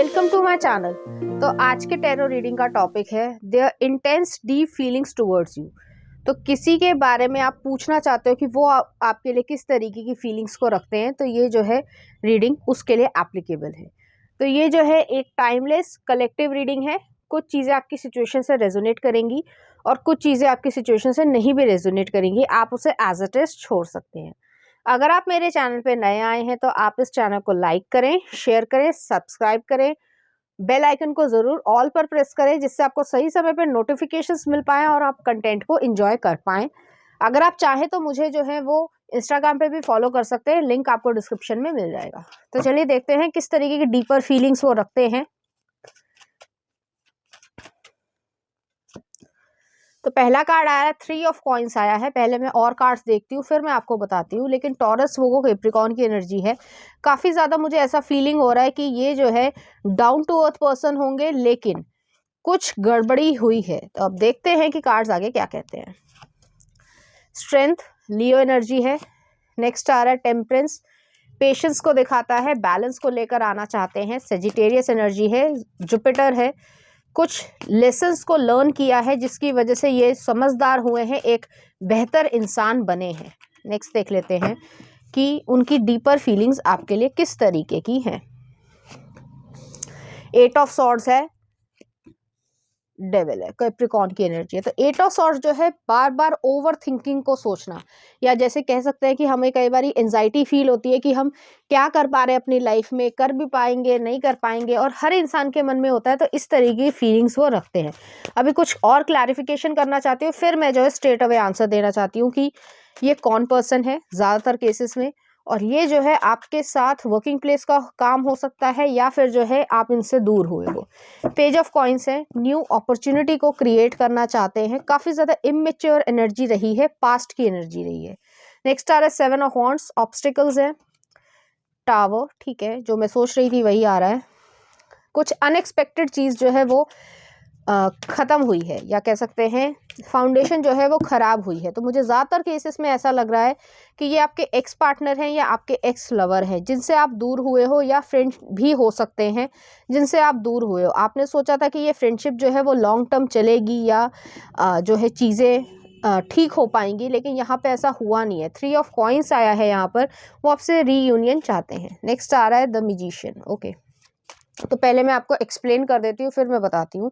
Welcome to my channel. तो आज के टैरो रीडिंग का टॉपिक है their intense deep feelings towards you. तो किसी के बारे में आप पूछना चाहते हो कि वो आपके लिए किस तरीके की फीलिंग्स को रखते हैं, तो ये जो है रीडिंग उसके लिए एप्लीकेबल है। तो ये जो है एक टाइमलेस कलेक्टिव रीडिंग है। कुछ चीज़ें आपकी सिचुएशन से रेजोनेट करेंगी और कुछ चीज़ें आपकी सिचुएशन से नहीं भी रेजोनेट करेंगी। आप उसे एज इट इज छोड़ सकते हैं। अगर आप मेरे चैनल पे नए आए हैं तो आप इस चैनल को लाइक करें, शेयर करें, सब्सक्राइब करें, बेल आइकन को ज़रूर ऑल पर प्रेस करें, जिससे आपको सही समय पर नोटिफिकेशंस मिल पाएँ और आप कंटेंट को एंजॉय कर पाएँ। अगर आप चाहें तो मुझे जो है वो इंस्टाग्राम पे भी फॉलो कर सकते हैं, लिंक आपको डिस्क्रिप्शन में मिल जाएगा। तो चलिए देखते हैं किस तरीके की डीपर फीलिंग्स वो रखते हैं। तो पहला कार्ड आया है, 3 ऑफ कॉइंस आया है। पहले मैं और कार्ड्स देखती हूँ, फिर मैं आपको बताती हूँ। लेकिन टॉरस वो कैप्रिकॉर्न की एनर्जी है। काफ़ी ज़्यादा मुझे ऐसा फीलिंग हो रहा है कि ये जो है डाउन टू अर्थ पर्सन होंगे, लेकिन कुछ गड़बड़ी हुई है। तो अब देखते हैं कि कार्ड्स आगे क्या कहते हैं। स्ट्रेंथ लियो एनर्जी है। नेक्स्ट आ रहा है टेम्परेंस, पेशेंस को दिखाता है, बैलेंस को लेकर आना चाहते हैं। सेजिटेरियस एनर्जी है, जुपिटर है। कुछ लेसन्स को लर्न किया है जिसकी वजह से ये समझदार हुए हैं, एक बेहतर इंसान बने हैं। नेक्स्ट देख लेते हैं कि उनकी डीपर फीलिंग्स आपके लिए किस तरीके की हैं। 8 ऑफ सॉर्ड्स है, डेविल है, कैप्रिकॉर्न की एनर्जी है। तो 8 ऑफ सॉर्ड्स जो है बार बार ओवर थिंकिंग को सोचना, या जैसे कह सकते हैं कि हमें कई बार एंजाइटी फील होती है कि हम क्या कर पा रहे हैं अपनी लाइफ में, कर भी पाएंगे नहीं कर पाएंगे, और हर इंसान के मन में होता है। तो इस तरीके की फीलिंग्स वो रखते हैं। अभी कुछ और क्लैरिफिकेशन करना चाहती हूँ, फिर मैं जो है स्ट्रेट अवे आंसर देना चाहती हूँ कि ये कौन पर्सन है ज़्यादातर केसेस में, और ये जो है आपके साथ वर्किंग प्लेस का काम हो सकता है, या फिर जो है आप इनसे दूर हुए हो। पेज ऑफ कॉइंस है, न्यू अपॉर्चुनिटी को क्रिएट करना चाहते हैं। काफ़ी ज़्यादा इमेच्योर एनर्जी रही है, पास्ट की एनर्जी रही है। नेक्स्ट आ रहा है 7 ऑफ वॉन्ड्स, ऑब्स्टिकल्स है, टावर, ठीक है, जो मैं सोच रही थी वही आ रहा है। कुछ अनएक्सपेक्टेड चीज़ जो है वो ख़त्म हुई है, या कह सकते हैं फाउंडेशन जो है वो ख़राब हुई है। तो मुझे ज़्यादातर केसेस में ऐसा लग रहा है कि ये आपके एक्स पार्टनर हैं या आपके एक्स लवर हैं, जिनसे आप दूर हुए हो, या फ्रेंड भी हो सकते हैं जिनसे आप दूर हुए हो। आपने सोचा था कि ये फ्रेंडशिप जो है वो लॉन्ग टर्म चलेगी, या जो है चीज़ें ठीक हो पाएंगी, लेकिन यहाँ पे ऐसा हुआ नहीं है। 3 ऑफ कॉइंस आया है यहाँ पर, वो आपसे रीयूनियन चाहते हैं। नेक्स्ट आ रहा है द मैजिशियन। ओके, तो पहले मैं आपको एक्सप्लेन कर देती हूँ, फिर मैं बताती हूँ।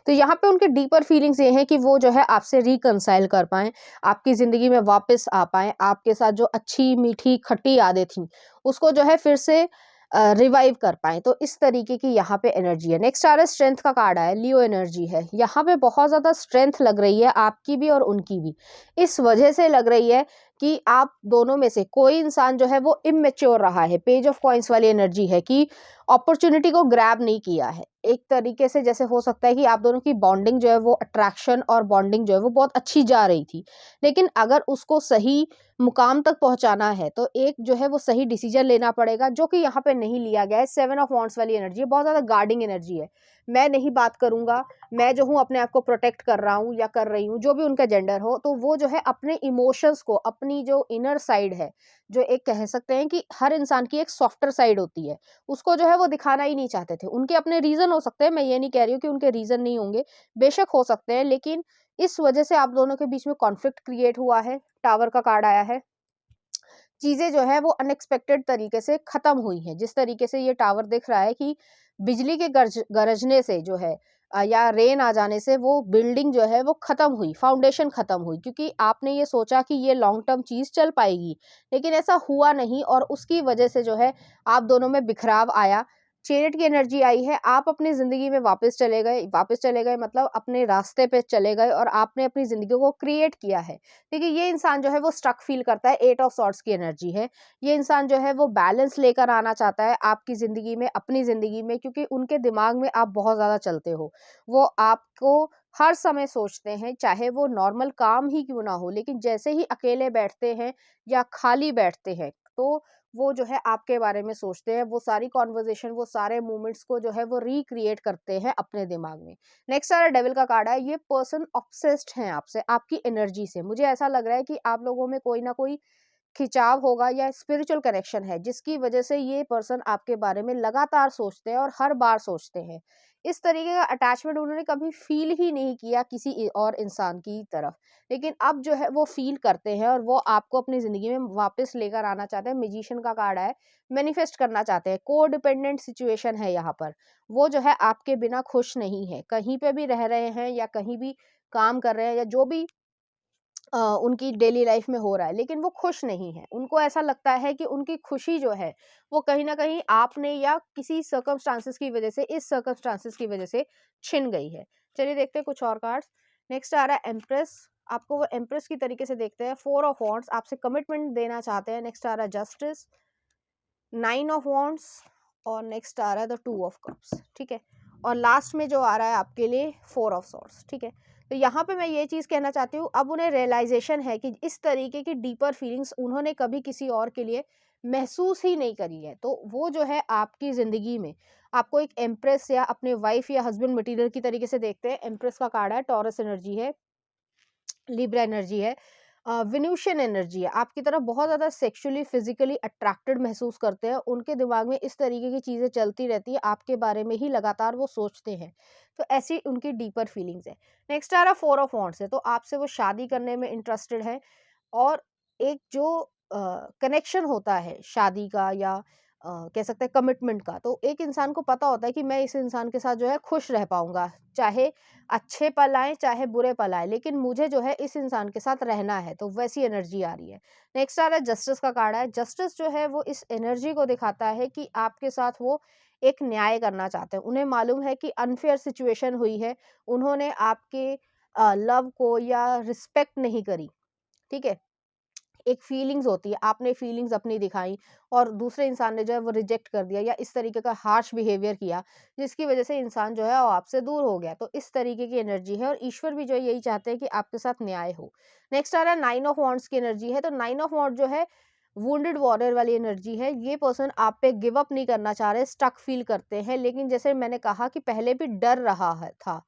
तो यहाँ पे उनके डीपर फीलिंग्स ये हैं कि वो जो है आपसे रिकंसाइल कर पाएँ, आपकी ज़िंदगी में वापस आ पाएँ, आपके साथ जो अच्छी मीठी खट्टी यादें थी उसको जो है फिर से रिवाइव कर पाएँ। तो इस तरीके की यहाँ पे एनर्जी है। नेक्स्ट आ रहा है स्ट्रेंथ का कार्ड आया, लियो एनर्जी है। यहाँ पे बहुत ज़्यादा स्ट्रेंथ लग रही है, आपकी भी और उनकी भी। इस वजह से लग रही है कि आप दोनों में से कोई इंसान जो है वो इमेच्योर रहा है। पेज ऑफ कॉइंस वाली एनर्जी है कि अपॉर्चुनिटी को ग्रैब नहीं किया है। एक तरीके से जैसे हो सकता है कि आप दोनों की बॉन्डिंग जो है वो अट्रैक्शन और बॉन्डिंग जो है वो बहुत अच्छी जा रही थी, लेकिन अगर उसको सही मुकाम तक पहुंचाना है तो एक जो है वो सही डिसीजन लेना पड़ेगा, जो कि यहाँ पे नहीं लिया गया है। 7 ऑफ वॉन्ड्स वाली एनर्जी है, बहुत ज़्यादा गार्डिंग एनर्जी है। मैं नहीं बात करूंगा, मैं जो हूँ अपने आप को प्रोटेक्ट कर रहा हूँ या कर रही हूँ, जो भी उनका जेंडर हो, तो वो जो है अपने इमोशंस को, अपनी जो इनर साइड है, जो एक कह सकते हैं कि हर इंसान की एक सॉफ्टर साइड होती है, उसको जो है वो दिखाना ही नहीं चाहते थे। उनके अपने रीज़न हो सकते हैं, मैं ये नहीं कह रही हूँ कि उनके रीज़न नहीं होंगे, बेशक हो सकते हैं, लेकिन इस वजह से आप दोनों के बीच में कॉन्फ्लिक्ट क्रिएट हुआ है। टावर का कार्ड आया है, चीज़ें जो है वो अनएक्सपेक्टेड तरीके से ख़त्म हुई हैं। जिस तरीके से ये टावर दिख रहा है कि बिजली के गरजने से जो है या रेन आ जाने से वो बिल्डिंग जो है वो ख़त्म हुई, फाउंडेशन ख़त्म हुई, क्योंकि आपने ये सोचा कि ये लॉन्ग टर्म चीज़ चल पाएगी, लेकिन ऐसा हुआ नहीं, और उसकी वजह से जो है आप दोनों में बिखराव आया। चेरियट की एनर्जी आई है, आप अपनी ज़िंदगी में वापस चले गए मतलब अपने रास्ते पे चले गए, और आपने अपनी ज़िंदगी को क्रिएट किया है। देखिए ये इंसान जो है वो स्ट्रक फील करता है, 8 ऑफ सॉर्ड्स की एनर्जी है। ये इंसान जो है वो बैलेंस लेकर आना चाहता है आपकी ज़िंदगी में, अपनी ज़िंदगी में, क्योंकि उनके दिमाग में आप बहुत ज़्यादा चलते हो। वो आपको हर समय सोचते हैं, चाहे वो नॉर्मल काम ही क्यों ना हो, लेकिन जैसे ही अकेले बैठते हैं या खाली बैठते हैं, तो वो जो है आपके बारे में सोचते हैं। वो सारी कॉन्वर्जेशन, वो सारे मोमेंट्स को जो है वो रिक्रिएट करते हैं अपने दिमाग में। नेक्स्ट आ डेविल का कार्ड है, ये पर्सन ऑब्सेस्ड हैं आपसे, आपकी एनर्जी से। मुझे ऐसा लग रहा है कि आप लोगों में कोई ना कोई खिंचाव होगा या स्पिरिचुअल कनेक्शन है जिसकी वजह से ये पर्सन आपके बारे में लगातार सोचते हैं और हर बार सोचते हैं। इस तरीके का अटैचमेंट उन्होंने कभी फील ही नहीं किया किसी और इंसान की तरफ, लेकिन अब जो है वो फील करते हैं और वो आपको अपनी ज़िंदगी में वापस लेकर आना चाहते हैं। मैजिशियन का कार्ड है, मैनिफेस्ट करना चाहते हैं। कोडिपेंडेंट सिचुएशन है यहाँ पर। वो जो है आपके बिना खुश नहीं है। कहीं पे भी रह रहे हैं या कहीं भी काम कर रहे हैं या जो भी उनकी डेली लाइफ में हो रहा है, लेकिन वो खुश नहीं है। उनको ऐसा लगता है कि उनकी खुशी जो है वो कहीं न कहीं आपने या किसी सर्कमस्टांसेस की वज़ह से, इस सर्कमस्टांसेस की वज़ह से छिन गई है। चलिए देखते हैं कुछ और कार्ड्स। नेक्स्ट आ रहा है एम्प्रेस। आपको वो एम्प्रेस की तरीके से देखते हैं। 4 ऑफ वांड्स आपसे कमिटमेंट देना चाहते हैं। नेक्स्ट आ रहा है जस्टिस, 9 ऑफ वांड्स और नेक्स्ट आ रहा है द 2 ऑफ कप्स, ठीक है? और लास्ट में जो आ रहा है आपके लिए 4 ऑफ सॉर्ड्स, ठीक है? तो यहाँ पे मैं ये चीज़ कहना चाहती हूँ, अब उन्हें रियलाइज़ेशन है कि इस तरीके की डीपर फीलिंग्स उन्होंने कभी किसी और के लिए महसूस ही नहीं करी है। तो वो जो है आपकी ज़िंदगी में आपको एक एम्प्रेस या अपने वाइफ़ या हस्बैंड मटीरियल की तरीके से देखते हैं। एम्प्रेस का कार्ड है, टॉरस एनर्जी है, लिब्रा एनर्जी है, वेनुसियन एनर्जी है। आपकी तरफ बहुत ज़्यादा सेक्सुअली फिजिकली अट्रैक्टेड महसूस करते हैं। उनके दिमाग में इस तरीके की चीज़ें चलती रहती है, आपके बारे में ही लगातार वो सोचते हैं। तो ऐसी उनकी डीपर फीलिंग्स है। नेक्स्ट आ रहा 4 ऑफ वांड्स है, तो आपसे वो शादी करने में इंटरेस्टेड है और एक जो कनेक्शन होता है शादी का या कह सकते हैं कमिटमेंट का, तो एक इंसान को पता होता है कि मैं इस इंसान के साथ जो है खुश रह पाऊँगा। चाहे अच्छे पल आएँ, चाहे बुरे पल आएँ, लेकिन मुझे जो है इस इंसान के साथ रहना है, तो वैसी एनर्जी आ रही है। नेक्स्ट आ रहा है जस्टिस का कार्ड है। जस्टिस जो है वो इस एनर्जी को दिखाता है कि आपके साथ वो एक न्याय करना चाहते हैं। उन्हें मालूम है कि अनफेयर सिचुएशन हुई है, उन्होंने आपके लव को या रिस्पेक्ट नहीं करी, ठीक है? एक फीलिंग्स होती है, आपने फीलिंग्स अपनी दिखाई और दूसरे इंसान ने जो है वो रिजेक्ट कर दिया या इस तरीके का हार्श बिहेवियर किया, जिसकी वजह से इंसान जो है वो आपसे दूर हो गया। तो इस तरीके की एनर्जी है और ईश्वर भी जो है यही चाहते हैं कि आपके साथ न्याय हो। नेक्स्ट आ रहा है 9 ऑफ वांड्स की एनर्जी है, तो 9 ऑफ वांड जो है वुंडेड वॉरियर वाली एनर्जी है। ये पर्सन आप पे गिव अप नहीं करना चाह रहे, स्टक फील करते हैं, लेकिन जैसे मैंने कहा कि पहले भी डर रहा है था।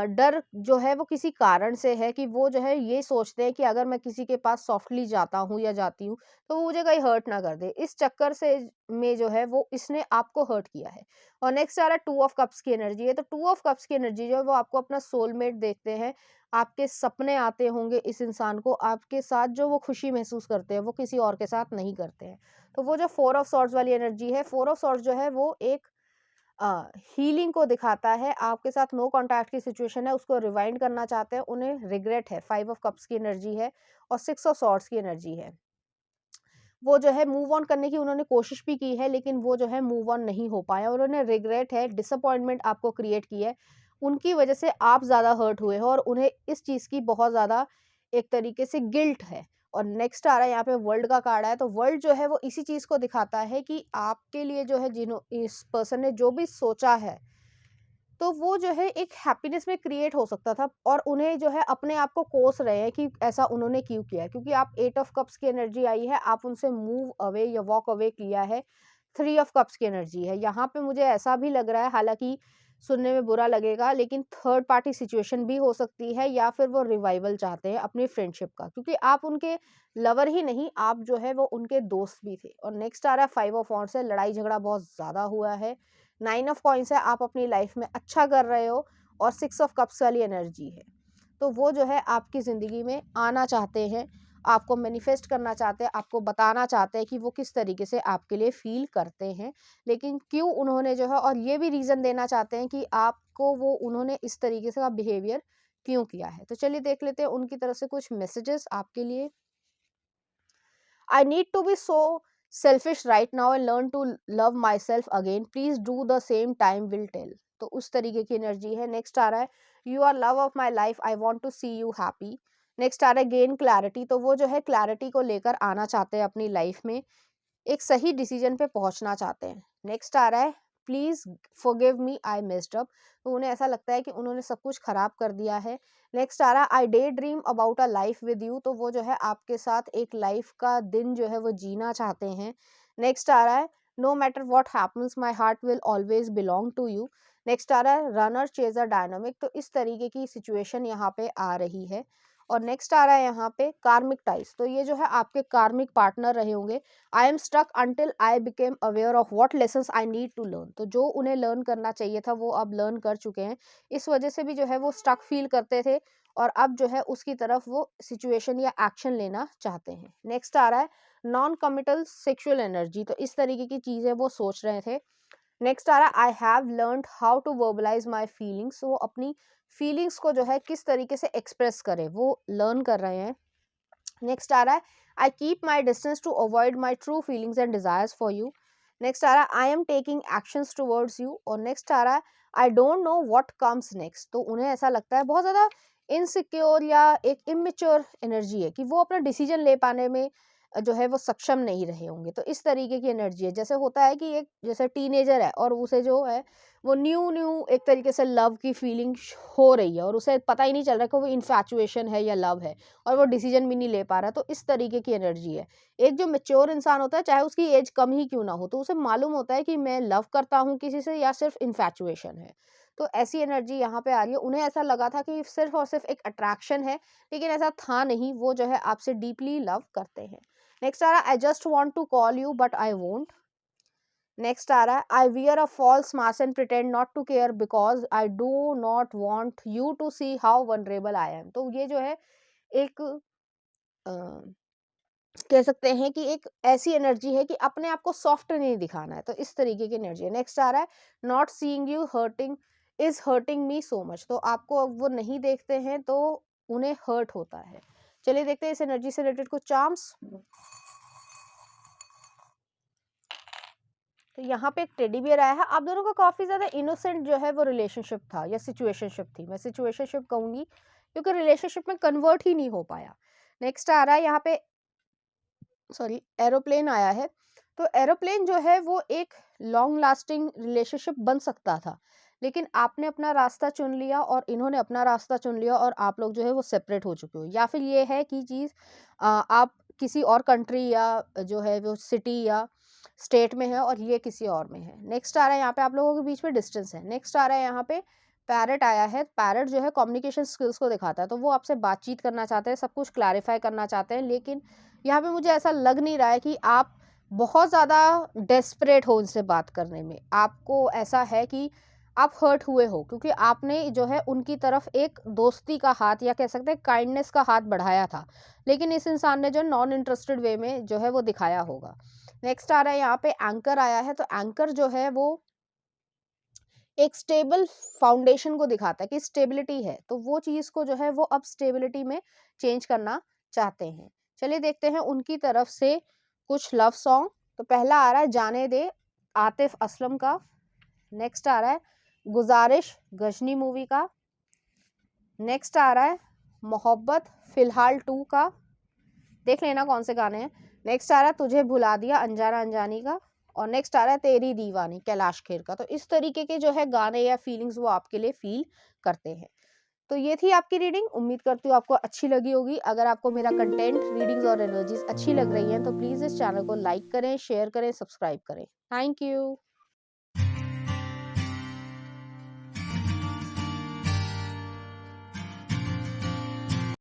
डर जो है वो किसी कारण से है कि वो जो है ये सोचते हैं कि अगर मैं किसी के पास सॉफ्टली जाता हूँ या जाती हूँ तो वो मुझे कहीं हर्ट ना कर दे। इस चक्कर से में जो है वो इसने आपको हर्ट किया है। और नेक्स्ट आ रहा है 2 ऑफ कप्स की एनर्जी है, तो 2 ऑफ कप्स की एनर्जी जो है वो आपको अपना सोलमेट देखते हैं। आपके सपने आते होंगे इस इंसान को, आपके साथ जो वो खुशी महसूस करते हैं वो किसी और के साथ नहीं करते हैं। तो वो जो 4 ऑफ सॉर्ड्स वाली एनर्जी है, 4 ऑफ सॉर्ड्स जो है वो एक हीलिंग को दिखाता है। आपके साथ नो कॉन्टैक्ट की सिचुएशन है, उसको रिवाइंड करना चाहते हैं, उन्हें रिग्रेट है। 5 ऑफ कप्स की एनर्जी है और 6 ऑफ सॉर्ड्स की एनर्जी है। वो जो है मूव ऑन करने की उन्होंने कोशिश भी की है, लेकिन वो जो है मूव ऑन नहीं हो पाया और उन्हें रिग्रेट है, डिसअपॉइंटमेंट आपको क्रिएट की है। उनकी वजह से आप ज़्यादा हर्ट हुए हो और उन्हें इस चीज़ की बहुत ज़्यादा एक तरीके से गिल्ट है। और नेक्स्ट आ रहा है यहाँ पे वर्ल्ड का कार्ड है, तो वर्ल्ड जो है वो इसी चीज़ को दिखाता है कि आपके लिए जो है जिन्हों इस पर्सन ने जो भी सोचा है तो वो जो है एक हैप्पीनेस में क्रिएट हो सकता था और उन्हें जो है अपने आप को कोस रहे हैं कि ऐसा उन्होंने क्यों किया है, क्योंकि आप 8 ऑफ कप्स की एनर्जी आई है, आप उनसे मूव अवे या वॉक अवे किया है। 3 ऑफ कप्स की एनर्जी है, यहाँ पे मुझे ऐसा भी लग रहा है, हालांकि सुनने में बुरा लगेगा, लेकिन थर्ड पार्टी सिचुएशन भी हो सकती है या फिर वो रिवाइवल चाहते हैं अपनी फ्रेंडशिप का, क्योंकि आप उनके लवर ही नहीं, आप जो है वो उनके दोस्त भी थे। और नेक्स्ट आ रहा है 5 ऑफ वॉन्ड्स है, लड़ाई झगड़ा बहुत ज्यादा हुआ है। 9 ऑफ कॉइन्स है, आप अपनी लाइफ में अच्छा कर रहे हो और 6 ऑफ कप्स वाली एनर्जी है। तो वो जो है आपकी ज़िंदगी में आना चाहते हैं, आपको मैनिफेस्ट करना चाहते हैं, आपको बताना चाहते हैं कि वो किस तरीके से आपके लिए फ़ील करते हैं। लेकिन क्यों उन्होंने जो है और ये भी रीज़न देना चाहते हैं कि आपको वो उन्होंने इस तरीके से का बिहेवियर क्यों किया है। तो चलिए देख लेते हैं उनकी तरफ से कुछ मैसेजेस आपके लिए। I need to be so selfish right now and learn to love myself again. Please do the same, time will tell. तो उस तरीके की एनर्जी है। नेक्स्ट आ रहा है you are love of my life, I want to see you happy. Next आ रहा है गेन क्लैरिटी, तो वो जो है क्लैरिटी को लेकर आना चाहते हैं अपनी लाइफ में, एक सही डिसीजन पे पहुंचना चाहते हैं। नेक्स्ट आ रहा है please forgive me I missed up, तो उन्हें ऐसा लगता है कि उन्होंने सब कुछ खराब कर दिया है। नेक्स्ट आ रहा है I daydream about a life with you, तो वो जो है आपके साथ एक लाइफ का दिन जो है वो जीना चाहते हैं। नेक्स्ट आ रहा है no matter what happens my heart will always belong to you. Next आ रहा है रनर चेजर डायनामिक, तो इस तरीके की सिचुएशन यहाँ पे आ रही है। और नेक्स्ट आ रहा है यहाँ पे कार्मिक टाइज, तो ये जो है आपके कार्मिक पार्टनर रहे होंगे। I am stuck until I became aware of what lessons I need to learn, तो जो उन्हें लर्न करना चाहिए था वो अब लर्न कर चुके हैं, इस वजह से भी जो है वो स्टक फील करते थे और अब जो है उसकी तरफ वो सिचुएशन या एक्शन लेना चाहते हैं। नेक्स्ट आ रहा है नॉन कमिटल सेक्सुअल एनर्जी, तो इस तरीके की चीज़ें वो सोच रहे थे। नेक्स्ट आ रहा है I have learned how to verbalise my feelings, वो अपनी फीलिंग्स को जो है किस तरीके से एक्सप्रेस करें वो लर्न कर रहे हैं। नेक्स्ट आ रहा है I keep my distance to avoid my true feelings and desires for you. Next आ रहा है I am taking actions towards you, और नेक्स्ट आ रहा है I don't know what comes next, तो उन्हें ऐसा लगता है बहुत ज़्यादा इनसिक्योर या एक इमेच्योर एनर्जी है कि वो अपना डिसीजन ले पाने में जो है वो सक्षम नहीं रहे होंगे, तो इस तरीके की एनर्जी है। जैसे होता है कि एक जैसे टीनेजर है और उसे जो है वो न्यू न्यू एक तरीके से लव की फीलिंग हो रही है और उसे पता ही नहीं चल रहा कि वो इन्फैचुएशन है या लव है, और वो डिसीजन भी नहीं ले पा रहा, तो इस तरीके की एनर्जी है। एक जो मेच्योर इंसान होता है, चाहे उसकी एज कम ही क्यों ना हो, तो उसे मालूम होता है कि मैं लव करता हूँ किसी से या सिर्फ इन्फैचुएशन है, तो ऐसी एनर्जी यहाँ पे आ रही है। उन्हें ऐसा लगा था कि सिर्फ और सिर्फ एक अट्रैक्शन है, लेकिन ऐसा था नहीं, वो जो है आपसे डीपली लव करते हैं। नेक्स्ट आ रहा है I just want to call you but I won't. Next आ रहा है I wear a false mask and pretend not to care because I do not want you to see how vulnerable I am, तो ये जो है एक कह सकते हैं कि एक ऐसी एनर्जी है कि अपने आप को सॉफ्ट नहीं दिखाना है, तो इस तरीके की एनर्जी है। नेक्स्ट आ रहा है not seeing you hurting is hurting me so much, तो आपको अब वो नहीं देखते हैं तो उन्हें हर्ट होता है। चलिए देखते हैं इस एनर्जी से रिलेटेड कुछ चार्म्स। तो यहाँ पे एक टेडी बियर आया है, आप दोनों का काफी ज्यादा इनोसेंट जो है वो रिलेशनशिप था या सिचुएशनशिप थी, मैं सिचुएशनशिप कहूंगी क्योंकि रिलेशनशिप में कन्वर्ट ही नहीं हो पाया। नेक्स्ट आ रहा है यहाँ पे सॉरी एरोप्लेन आया है, तो एरोप्लेन जो है वो एक लॉन्ग लास्टिंग रिलेशनशिप बन सकता था, लेकिन आपने अपना रास्ता चुन लिया और इन्होंने अपना रास्ता चुन लिया और आप लोग जो है वो सेपरेट हो चुके हो, या फिर ये है कि चीज़ आप किसी और कंट्री या जो है वो सिटी या स्टेट में है और ये किसी और में है। नेक्स्ट आ रहा है यहाँ पे आप लोगों के बीच में डिस्टेंस है। नेक्स्ट आ रहा है यहाँ पे पैरट आया है, पैरट जो है कम्युनिकेशन स्किल्स को दिखाता है, तो वो आपसे बातचीत करना चाहते हैं, सब कुछ क्लैरिफाई करना चाहते हैं, लेकिन यहाँ पे मुझे ऐसा लग नहीं रहा है कि आप बहुत ज़्यादा डेस्परेट हो इनसे बात करने में। आपको ऐसा है कि आप हर्ट हुए हो क्योंकि आपने जो है उनकी तरफ एक दोस्ती का हाथ या कह सकते हैं काइंडनेस का हाथ बढ़ाया था, लेकिन इस इंसान ने जो नॉन इंटरेस्टेड वे में जो है वो दिखाया होगा। नेक्स्ट आ रहा है यहाँ पे एंकर आया है, तो एंकर जो है वो एक स्टेबल फाउंडेशन को दिखाता है कि स्टेबिलिटी है, तो वो चीज़ को जो है वो अब स्टेबिलिटी में चेंज करना चाहते हैं। चलिए देखते हैं उनकी तरफ से कुछ लव सॉन्ग। तो पहला आ रहा है जाने दे आतिफ असलम का। नेक्स्ट आ रहा है गुजारिश गजनी मूवी का। नेक्स्ट आ रहा है मोहब्बत फिलहाल 2 का, देख लेना कौन से गाने हैं। नेक्स्ट आ रहा है तुझे भुला दिया अनजाना अनजानी का, और नेक्स्ट आ रहा है तेरी दीवानी कैलाश खेर का। तो इस तरीके के जो है गाने या फीलिंग्स वो आपके लिए फील करते हैं। तो ये थी आपकी रीडिंग, उम्मीद करती हूँ आपको अच्छी लगी होगी। अगर आपको मेरा कंटेंट रीडिंग्स और एनर्जीज अच्छी लग रही हैं तो प्लीज़ इस चैनल को लाइक करें, शेयर करें, सब्सक्राइब करें। Thank you.